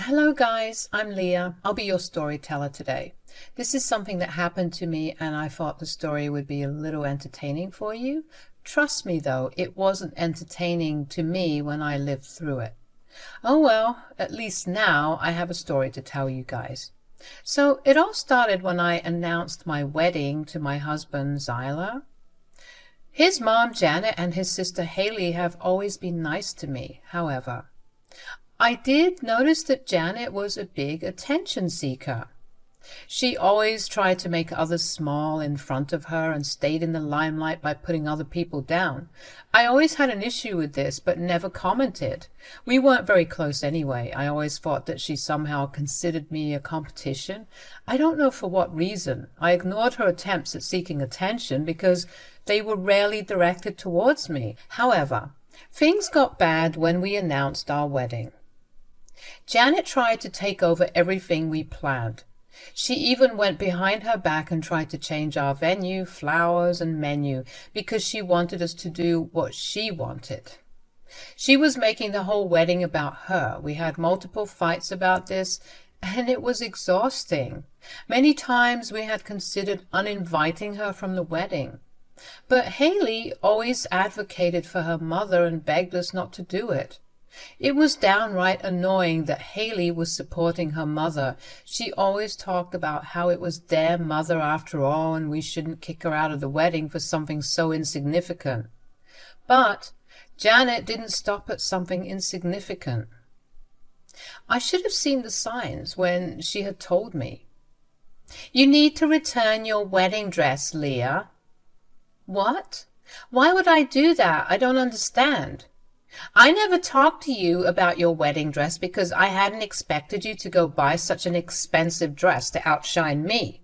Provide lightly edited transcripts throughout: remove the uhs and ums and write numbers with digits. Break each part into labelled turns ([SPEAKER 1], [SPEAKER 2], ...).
[SPEAKER 1] Hello guys, I'm Leah. I'll be your storyteller today. This is something that happened to me and I thought the story would be a little entertaining for you. Trust me though, it wasn't entertaining to me when I lived through it. Oh well, at least now I have a story to tell you guys. So it all started when I announced my wedding to my husband Zyla. His mom Janet and his sister Haley have always been nice to me, however. I did notice that Janet was a big attention seeker. She always tried to make others small in front of her and stayed in the limelight by putting other people down. I always had an issue with this, but never commented. We weren't very close anyway. I always thought that she somehow considered me a competition. I don't know for what reason. I ignored her attempts at seeking attention because they were rarely directed towards me. However, things got bad when we announced our wedding. Janet tried to take over everything we planned. She even went behind her back and tried to change our venue, flowers, and menu because she wanted us to do what she wanted. She was making the whole wedding about her. We had multiple fights about this, and it was exhausting. Many times we had considered uninviting her from the wedding. But Haley always advocated for her mother and begged us not to do it. It was downright annoying that Haley was supporting her mother. She always talked about how it was their mother after all and we shouldn't kick her out of the wedding for something so insignificant. But Janet didn't stop at something insignificant. I should have seen the signs when she had told me. "You need to return your wedding dress, Leah." What? Why would I do that? I don't understand. I never talked to you about your wedding dress because I hadn't expected you to go buy such an expensive dress to outshine me.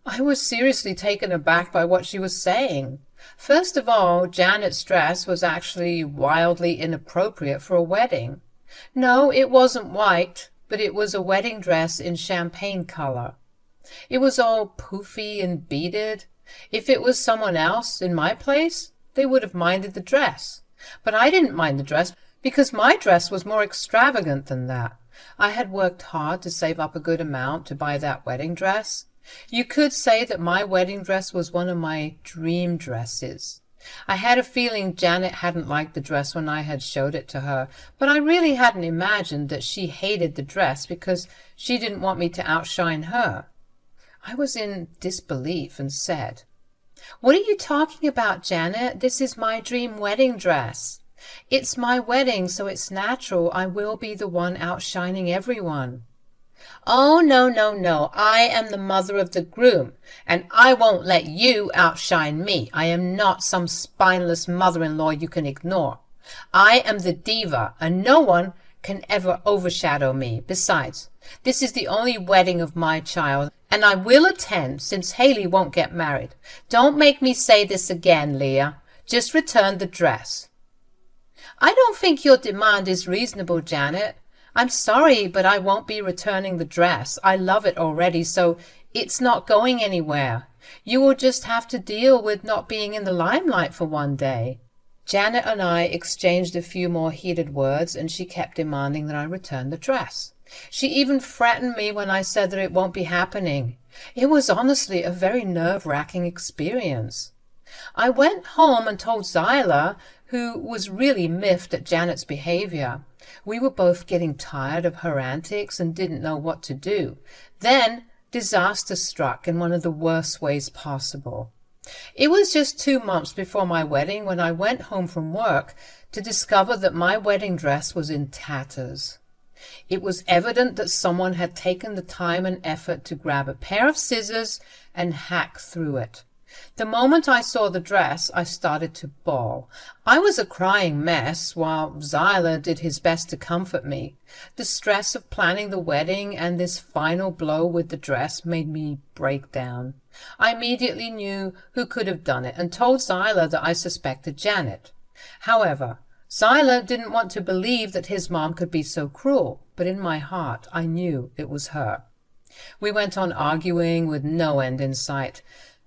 [SPEAKER 1] I was seriously taken aback by what she was saying. First of all, Janet's dress was actually wildly inappropriate for a wedding. No, it wasn't white, but it was a wedding dress in champagne color. It was all poofy and beaded. If it was someone else in my place, they would have minded the dress. But I didn't mind the dress because my dress was more extravagant than that. I had worked hard to save up a good amount to buy that wedding dress. You could say that my wedding dress was one of my dream dresses. I had a feeling Janet hadn't liked the dress when I had showed it to her, but I really hadn't imagined that she hated the dress because she didn't want me to outshine her. I was in disbelief and said, "What are you talking about, Janet? This is my dream wedding dress. It's my wedding, so it's natural I will be the one outshining everyone." "Oh, no, no, no. I am the mother of the groom, and I won't let you outshine me. I am not some spineless mother-in-law you can ignore. I am the diva, and no one can ever overshadow me. Besides, this is the only wedding of my child, and I will attend since Haley won't get married. Don't make me say this again, Leah. Just return the dress." "I don't think your demand is reasonable, Janet. I'm sorry, but I won't be returning the dress. I love it already, so it's not going anywhere. You will just have to deal with not being in the limelight for one day." Janet and I exchanged a few more heated words, and she kept demanding that I return the dress. She even threatened me when I said that it won't be happening. It was honestly a very nerve-wracking experience. I went home and told Zyla, who was really miffed at Janet's behavior. We were both getting tired of her antics and didn't know what to do. Then disaster struck in one of the worst ways possible. It was just 2 months before my wedding when I went home from work to discover that my wedding dress was in tatters. It was evident that someone had taken the time and effort to grab a pair of scissors and hack through it. The moment I saw the dress, I started to bawl. I was a crying mess, while Zyla did his best to comfort me. The stress of planning the wedding and this final blow with the dress made me break down. I immediately knew who could have done it and told Zyla that I suspected Janet. However, Zyla didn't want to believe that his mom could be so cruel, but in my heart I knew it was her. We went on arguing with no end in sight.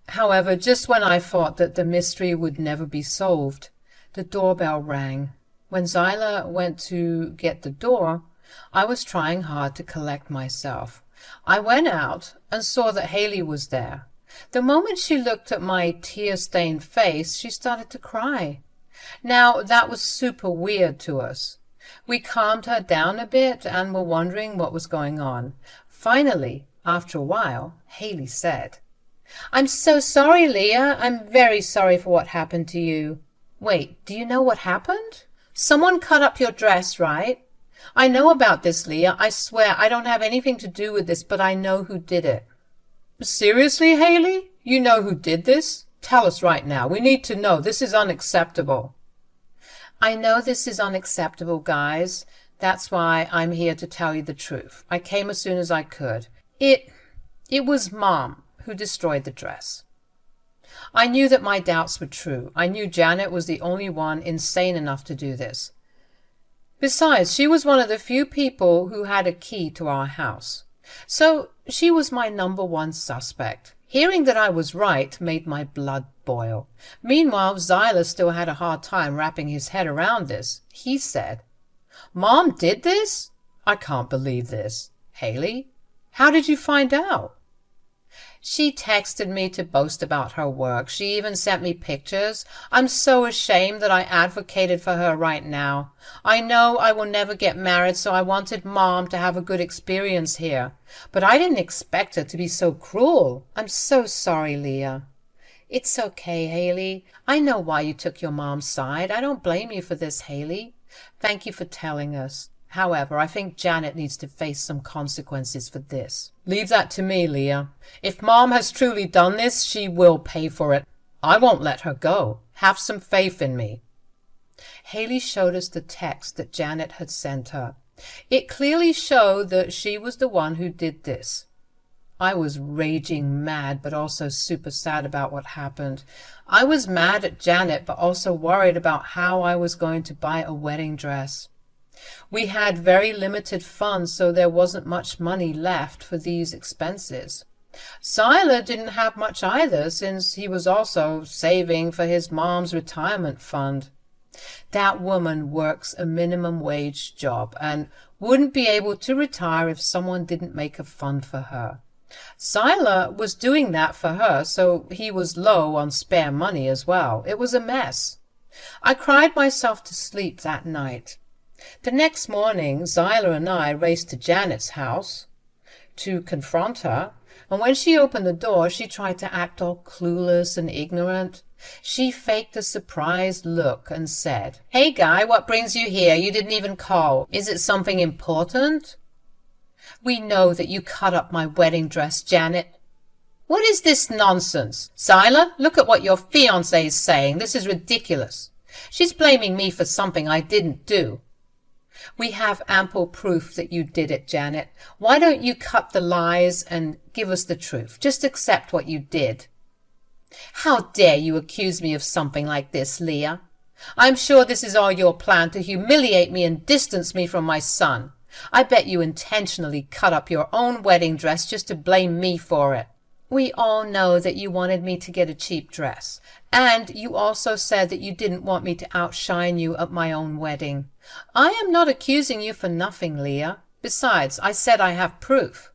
[SPEAKER 1] However, just when I thought that the mystery would never be solved, the doorbell rang. When Zyla went to get the door, I was trying hard to collect myself. I went out and saw that Haley was there. The moment she looked at my tear-stained face, she started to cry. Now, that was super weird to us. We calmed her down a bit and were wondering what was going on. Finally, after a while, Haley said, "I'm so sorry, Leah. I'm very sorry for what happened to you." "Wait, do you know what happened? Someone cut up your dress, right?" "I know about this, Leah. I swear I don't have anything to do with this, but I know who did it." "Seriously, Haley? You know who did this? Tell us right now. We need to know. This is unacceptable." "I know this is unacceptable, guys. That's why I'm here to tell you the truth. I came as soon as I could. It was Mom who destroyed the dress." I knew that my doubts were true. I knew Janet was the only one insane enough to do this. Besides, she was one of the few people who had a key to our house. So she was my number one suspect. Hearing that I was right made my blood boil. Meanwhile, Zyla still had a hard time wrapping his head around this. He said, "Mom did this? I can't believe this. Haley, how did you find out?" "She texted me to boast about her work. She even sent me pictures. I'm so ashamed that I advocated for her right now. I know I will never get married, so I wanted Mom to have a good experience here. But I didn't expect her to be so cruel. I'm so sorry, Leah." "It's okay, Haley. I know why you took your mom's side. I don't blame you for this, Haley. Thank you for telling us. However, I think Janet needs to face some consequences for this." "Leave that to me, Leah. If Mom has truly done this, she will pay for it. I won't let her go. Have some faith in me." Haley showed us the text that Janet had sent her. It clearly showed that she was the one who did this. I was raging mad, but also super sad about what happened. I was mad at Janet, but also worried about how I was going to buy a wedding dress. We had very limited funds, so there wasn't much money left for these expenses. Zyla didn't have much either, since he was also saving for his mom's retirement fund. That woman works a minimum wage job and wouldn't be able to retire if someone didn't make a fund for her. Zyla was doing that for her, so he was low on spare money as well. It was a mess. I cried myself to sleep that night. The next morning, Zyla and I raced to Janet's house to confront her, and when she opened the door, she tried to act all clueless and ignorant. She faked a surprised look and said, "Hey, guy, what brings you here? You didn't even call. Is it something important?" "We know that you cut up my wedding dress, Janet." "What is this nonsense? Zyla, look at what your fiancé is saying. This is ridiculous. She's blaming me for something I didn't do." "We have ample proof that you did it, Janet. Why don't you cut the lies and give us the truth? Just accept what you did." "How dare you accuse me of something like this, Leah? I'm sure this is all your plan to humiliate me and distance me from my son. I bet you intentionally cut up your own wedding dress just to blame me for it." "We all know that you wanted me to get a cheap dress. And you also said that you didn't want me to outshine you at my own wedding. I am not accusing you for nothing, Leah. Besides, I said I have proof."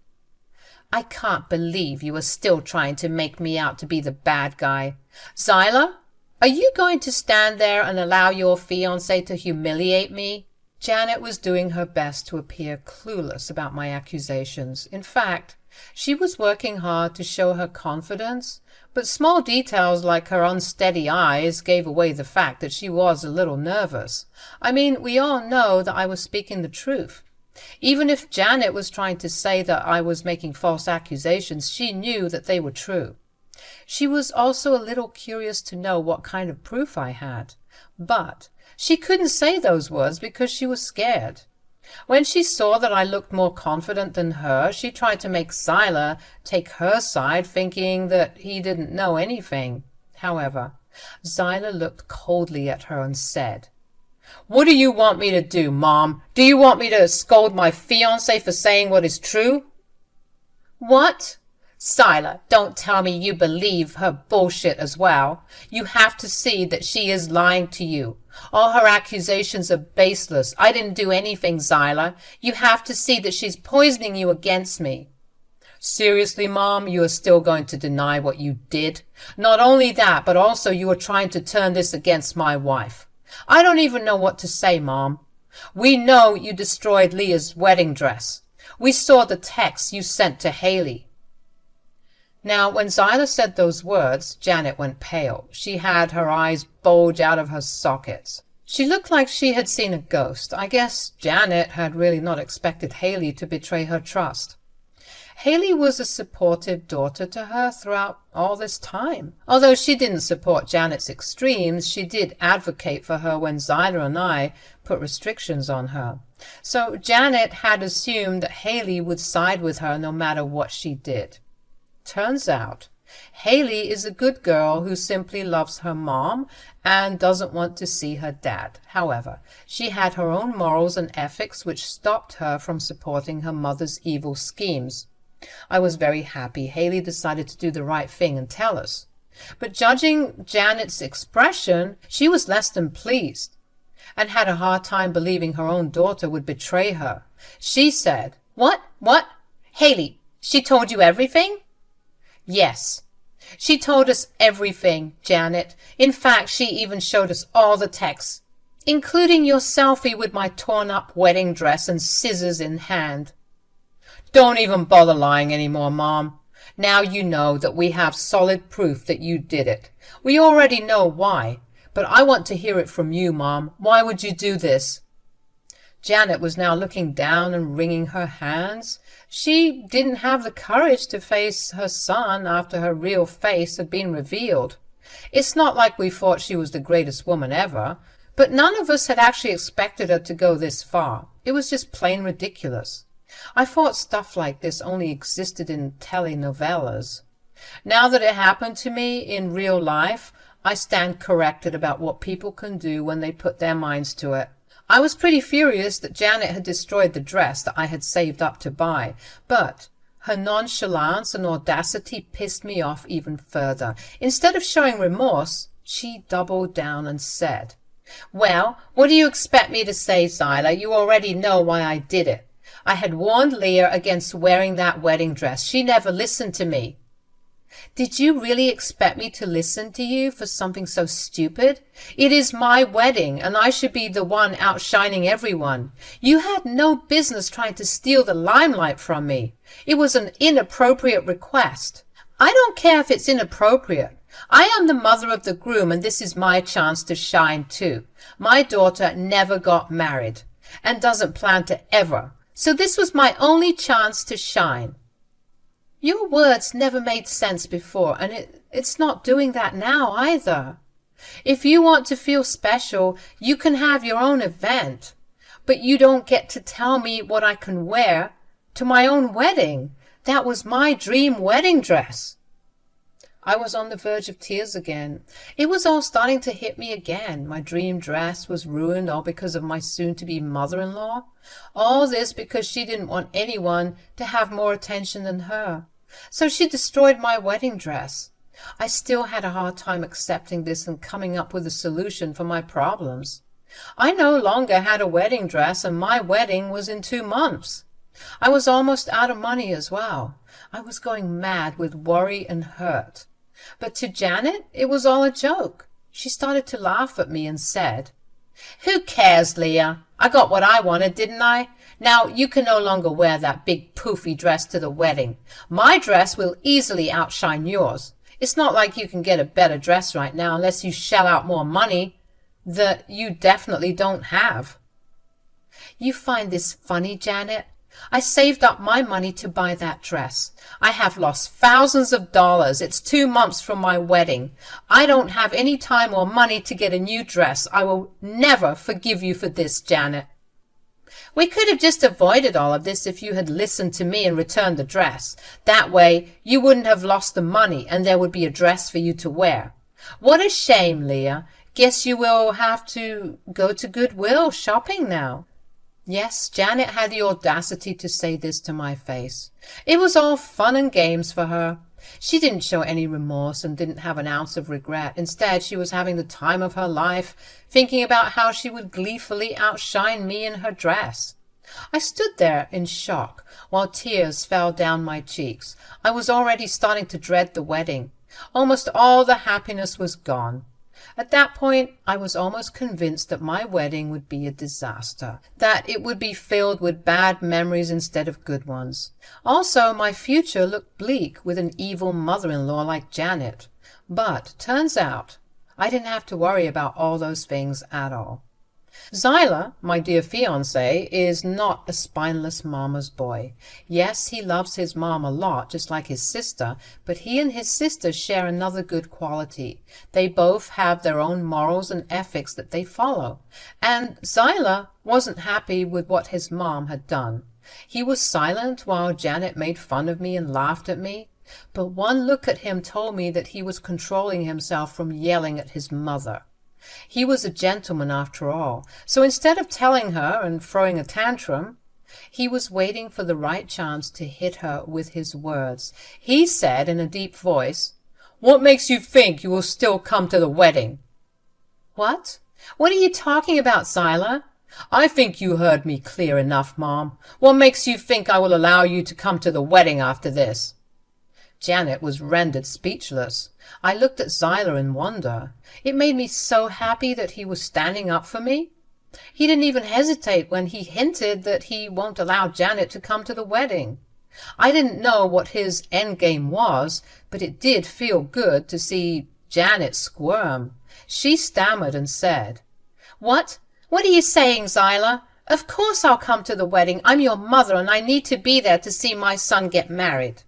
[SPEAKER 1] "I can't believe you are still trying to make me out to be the bad guy. Zyla, are you going to stand there and allow your fiancé to humiliate me?" Janet was doing her best to appear clueless about my accusations. In fact, she was working hard to show her confidence, but small details like her unsteady eyes gave away the fact that she was a little nervous. I mean, we all know that I was speaking the truth. Even if Janet was trying to say that I was making false accusations, she knew that they were true. She was also a little curious to know what kind of proof I had, but she couldn't say those words because she was scared. When she saw that I looked more confident than her, she tried to make Zyla take her side, thinking that he didn't know anything. However, Zyla looked coldly at her and said, "What do you want me to do, Mom? Do you want me to scold my fiancé for saying what is true?" "What? Siler, don't tell me you believe her bullshit as well. You have to see that she is lying to you. All her accusations are baseless. I didn't do anything, Zyla. You have to see that she's poisoning you against me. Seriously, Mom, you are still going to deny what you did? Not only that, but also you are trying to turn this against my wife. I don't even know what to say, Mom. We know you destroyed Leah's wedding dress. We saw the text you sent to Haley. Now, when Zyla said those words, Janet went pale. She had her eyes bulge out of her sockets. She looked like she had seen a ghost. I guess Janet had really not expected Haley to betray her trust. Haley was a supportive daughter to her throughout all this time. Although she didn't support Janet's extremes, she did advocate for her when Zyla and I put restrictions on her. So Janet had assumed that Haley would side with her no matter what she did. Turns out, Haley is a good girl who simply loves her mom and doesn't want to see her dad. However, she had her own morals and ethics which stopped her from supporting her mother's evil schemes. I was very happy Haley decided to do the right thing and tell us. But judging Janet's expression, she was less than pleased and had a hard time believing her own daughter would betray her. She said, What? Haley, she told you everything? Yes. She told us everything, Janet. In fact, she even showed us all the texts, including your selfie with my torn-up wedding dress and scissors in hand. Don't even bother lying anymore, Mom. Now you know that we have solid proof that you did it. We already know why, but I want to hear it from you, Mom. Why would you do this? Janet was now looking down and wringing her hands. She didn't have the courage to face her son after her real face had been revealed. It's not like we thought she was the greatest woman ever, but none of us had actually expected her to go this far. It was just plain ridiculous. I thought stuff like this only existed in telenovelas. Now that it happened to me in real life, I stand corrected about what people can do when they put their minds to it. I was pretty furious that Janet had destroyed the dress that I had saved up to buy, but her nonchalance and audacity pissed me off even further. Instead of showing remorse, she doubled down and said, Well, what do you expect me to say, Zyla? You already know why I did it. I had warned Leah against wearing that wedding dress. She never listened to me. Did you really expect me to listen to you for something so stupid? It is my wedding, and I should be the one outshining everyone. You had no business trying to steal the limelight from me. It was an inappropriate request. I don't care if it's inappropriate. I am the mother of the groom, and this is my chance to shine too. My daughter never got married, and doesn't plan to ever. So this was my only chance to shine. Your words never made sense before, and it's not doing that now either. If you want to feel special, you can have your own event, but you don't get to tell me what I can wear to my own wedding. That was my dream wedding dress. I was on the verge of tears again. It was all starting to hit me again. My dream dress was ruined all because of my soon-to-be mother-in-law. All this because she didn't want anyone to have more attention than her. So she destroyed my wedding dress. I still had a hard time accepting this and coming up with a solution for my problems. I no longer had a wedding dress, and my wedding was in 2 months. I was almost out of money as well. I was going mad with worry and hurt. But to Janet, it was all a joke. She started to laugh at me and said, Who cares, Leah? I got what I wanted, didn't I? Now you can no longer wear that big poofy dress to the wedding. My dress will easily outshine yours. It's not like you can get a better dress right now unless you shell out more money that you definitely don't have. You find this funny, Janet? I saved up my money to buy that dress. I have lost thousands of dollars. It's 2 months from my wedding. I don't have any time or money to get a new dress. I will never forgive you for this, Janet. We could have just avoided all of this if you had listened to me and returned the dress. That way, you wouldn't have lost the money and there would be a dress for you to wear. What a shame, Leah. Guess you will have to go to Goodwill shopping now. Yes, Janet had the audacity to say this to my face. It was all fun and games for her. She didn't show any remorse and didn't have an ounce of regret. Instead, she was having the time of her life, thinking about how she would gleefully outshine me in her dress. I stood there in shock while tears fell down my cheeks. I was already starting to dread the wedding. Almost all the happiness was gone. At that point, I was almost convinced that my wedding would be a disaster, that it would be filled with bad memories instead of good ones. Also, my future looked bleak with an evil mother-in-law like Janet. But turns out, I didn't have to worry about all those things at all. Zyla, my dear fiancé, is not a spineless mama's boy. Yes, he loves his mom a lot, just like his sister, but he and his sister share another good quality. They both have their own morals and ethics that they follow. And Zyla wasn't happy with what his mom had done. He was silent while Janet made fun of me and laughed at me. But one look at him told me that he was controlling himself from yelling at his mother. He was a gentleman after all, so instead of telling her and throwing a tantrum, he was waiting for the right chance to hit her with his words. He said in a deep voice, "What makes you think you will still come to the wedding?" "What? What are you talking about, Zyla?" "I think you heard me clear enough, Mom. What makes you think I will allow you to come to the wedding after this?" Janet was rendered speechless. I looked at Zyla in wonder. It made me so happy that he was standing up for me. He didn't even hesitate when he hinted that he won't allow Janet to come to the wedding. I didn't know what his endgame was, but it did feel good to see Janet squirm. She stammered and said, What are you saying, Zyla? Of course I'll come to the wedding. I'm your mother and I need to be there to see my son get married."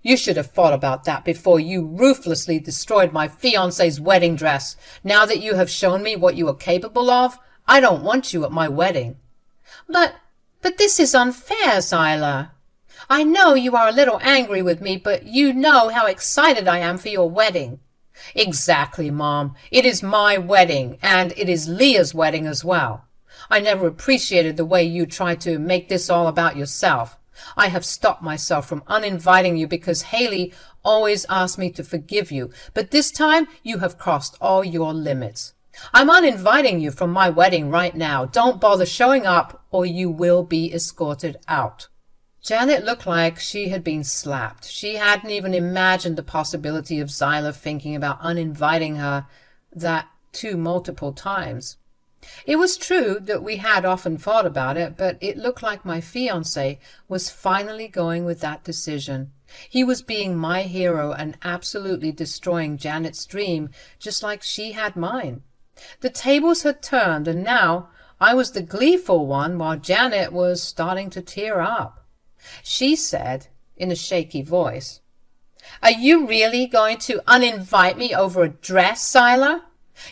[SPEAKER 1] "You should have thought about that before you ruthlessly destroyed my fiancé's wedding dress. Now that you have shown me what you are capable of, I don't want you at my wedding." But this is unfair, Zyla. I know you are a little angry with me, but you know how excited I am for your wedding." "Exactly, Mom. It is my wedding, and it is Leah's wedding as well. I never appreciated the way you tried to make this all about yourself. I have stopped myself from uninviting you because Haley always asked me to forgive you, but this time you have crossed all your limits. I'm uninviting you from my wedding right now. Don't bother showing up or you will be escorted out." Janet looked like she had been slapped. She hadn't even imagined the possibility of Zyla thinking about uninviting her that multiple times. It was true that we had often thought about it, but it looked like my fiancé was finally going with that decision. He was being my hero and absolutely destroying Janet's dream, just like she had mine. The tables had turned, and now I was the gleeful one while Janet was starting to tear up. She said, in a shaky voice, "Are you really going to uninvite me over a dress, Zyla?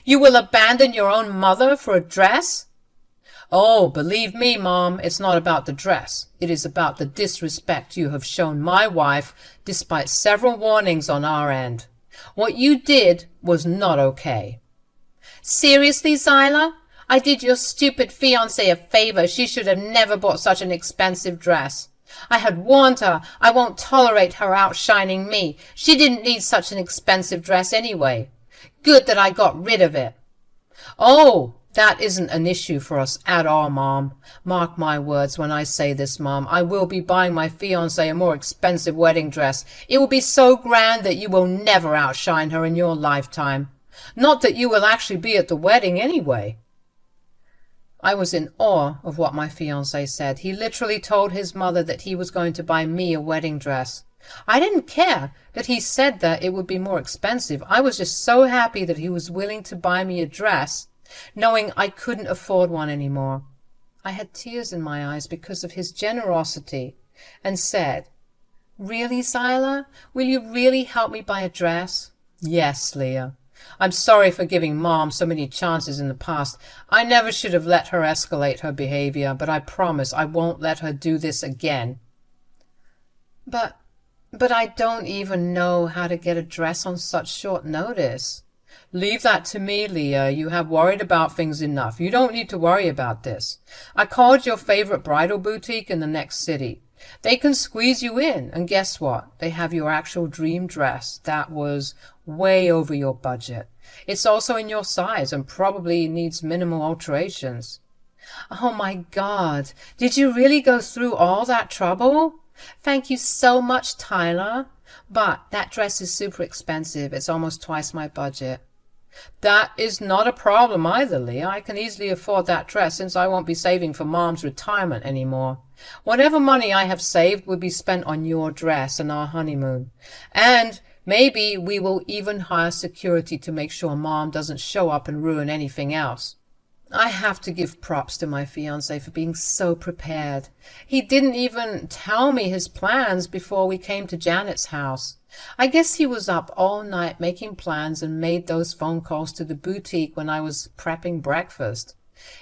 [SPEAKER 1] You will abandon your own mother for a dress?" "Oh, believe me, Mom, it's not about the dress. It is about the disrespect you have shown my wife despite several warnings on our end. What you did was not okay." "Seriously, Zyla? I did your stupid fiancée a favor. She should have never bought such an expensive dress. I had warned her I won't tolerate her outshining me. She didn't need such an expensive dress anyway. Good that I got rid of it." "Oh, that isn't an issue for us at all, Mom. Mark my words when I say this, Mom. I will be buying my fiancé a more expensive wedding dress. It will be so grand that you will never outshine her in your lifetime. Not that you will actually be at the wedding anyway." I was in awe of what my fiancé said. He literally told his mother that he was going to buy me a wedding dress. I didn't care that he said that it would be more expensive. I was just so happy that he was willing to buy me a dress, knowing I couldn't afford one anymore. I had tears in my eyes because of his generosity and said, "Really, Zyla? Will you really help me buy a dress?" "Yes, Leah. I'm sorry for giving Mom so many chances in the past. I never should have let her escalate her behavior, but I promise I won't let her do this again." But I don't even know how to get a dress on such short notice. Leave that to me, Leah. You have worried about things enough. You don't need to worry about this. I called your favorite bridal boutique in the next city. They can squeeze you in, and guess what? They have your actual dream dress that was way over your budget. It's also in your size and probably needs minimal alterations. Oh my God, did you really go through all that trouble? Thank you so much, Tyler. But that dress is super expensive. It's almost twice my budget. That is not a problem either, Leah. I can easily afford that dress since I won't be saving for Mom's retirement anymore. Whatever money I have saved will be spent on your dress and our honeymoon. And maybe we will even hire security to make sure Mom doesn't show up and ruin anything else. I have to give props to my fiancé for being so prepared. He didn't even tell me his plans before we came to Janet's house. I guess he was up all night making plans and made those phone calls to the boutique when I was prepping breakfast.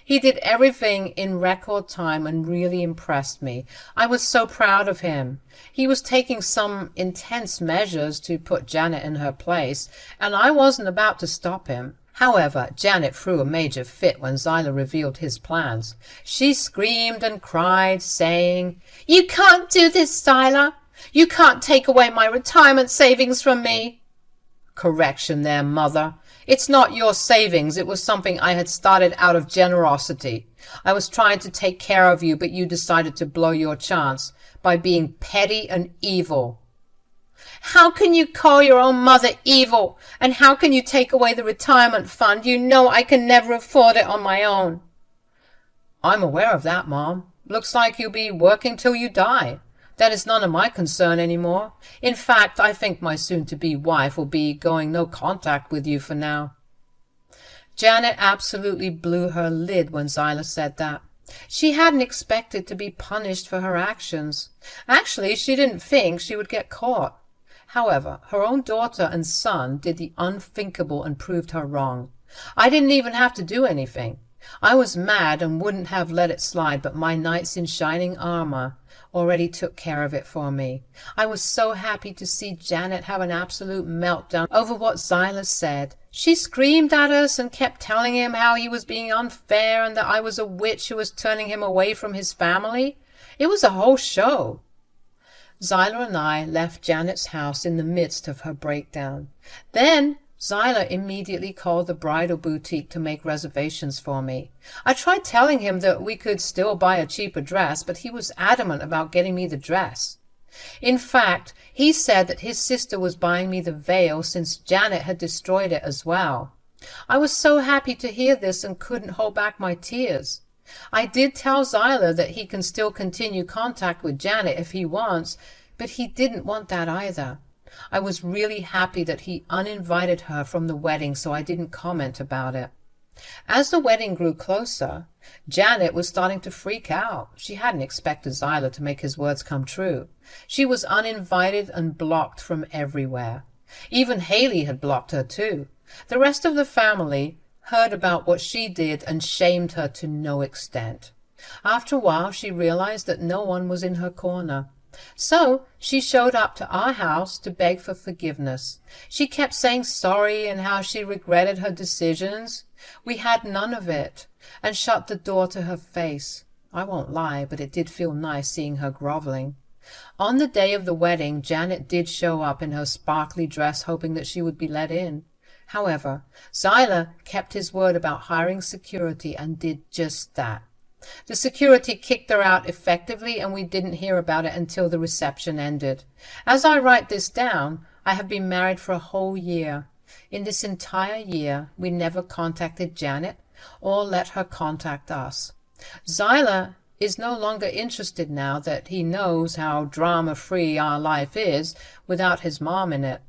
[SPEAKER 1] He did everything in record time and really impressed me. I was so proud of him. He was taking some intense measures to put Janet in her place, and I wasn't about to stop him. However, Janet threw a major fit when Zyla revealed his plans. She screamed and cried, saying, "You can't do this, Zyla! You can't take away my retirement savings from me!" Correction there, Mother. It's not your savings. It was something I had started out of generosity. I was trying to take care of you, but you decided to blow your chance by being petty and evil. How can you call your own mother evil? And how can you take away the retirement fund? You know I can never afford it on my own. I'm aware of that, Mom. Looks like you'll be working till you die. That is none of my concern anymore. In fact, I think my soon-to-be wife will be going no contact with you for now. Janet absolutely blew her lid when Zyla said that. She hadn't expected to be punished for her actions. Actually, she didn't think she would get caught. However, her own daughter and son did the unthinkable and proved her wrong. I didn't even have to do anything. I was mad and wouldn't have let it slide, but my knights in shining armor already took care of it for me. I was so happy to see Janet have an absolute meltdown over what Zyla said. She screamed at us and kept telling him how he was being unfair and that I was a witch who was turning him away from his family. It was a whole show. Zyla and I left Janet's house in the midst of her breakdown. Then Zyla immediately called the bridal boutique to make reservations for me. I tried telling him that we could still buy a cheaper dress, but he was adamant about getting me the dress. In fact, he said that his sister was buying me the veil since Janet had destroyed it as well. I was so happy to hear this and couldn't hold back my tears. I did tell Zyla that he can still continue contact with Janet if he wants, but he didn't want that either. I was really happy that he uninvited her from the wedding, so I didn't comment about it. As the wedding grew closer, Janet was starting to freak out. She hadn't expected Zyla to make his words come true. She was uninvited and blocked from everywhere. Even Haley had blocked her too. The rest of the family heard about what she did and shamed her to no extent. After a while, she realized that no one was in her corner. So she showed up to our house to beg for forgiveness. She kept saying sorry and how she regretted her decisions. We had none of it, and shut the door to her face. I won't lie, but it did feel nice seeing her groveling. On the day of the wedding, Janet did show up in her sparkly dress, hoping that she would be let in. However, Zyla kept his word about hiring security and did just that. The security kicked her out effectively, and we didn't hear about it until the reception ended. As I write this down, I have been married for a whole year. In this entire year, we never contacted Janet or let her contact us. Zyla is no longer interested now that he knows how drama-free our life is without his mom in it.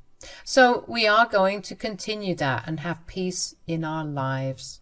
[SPEAKER 1] So we are going to continue that and have peace in our lives.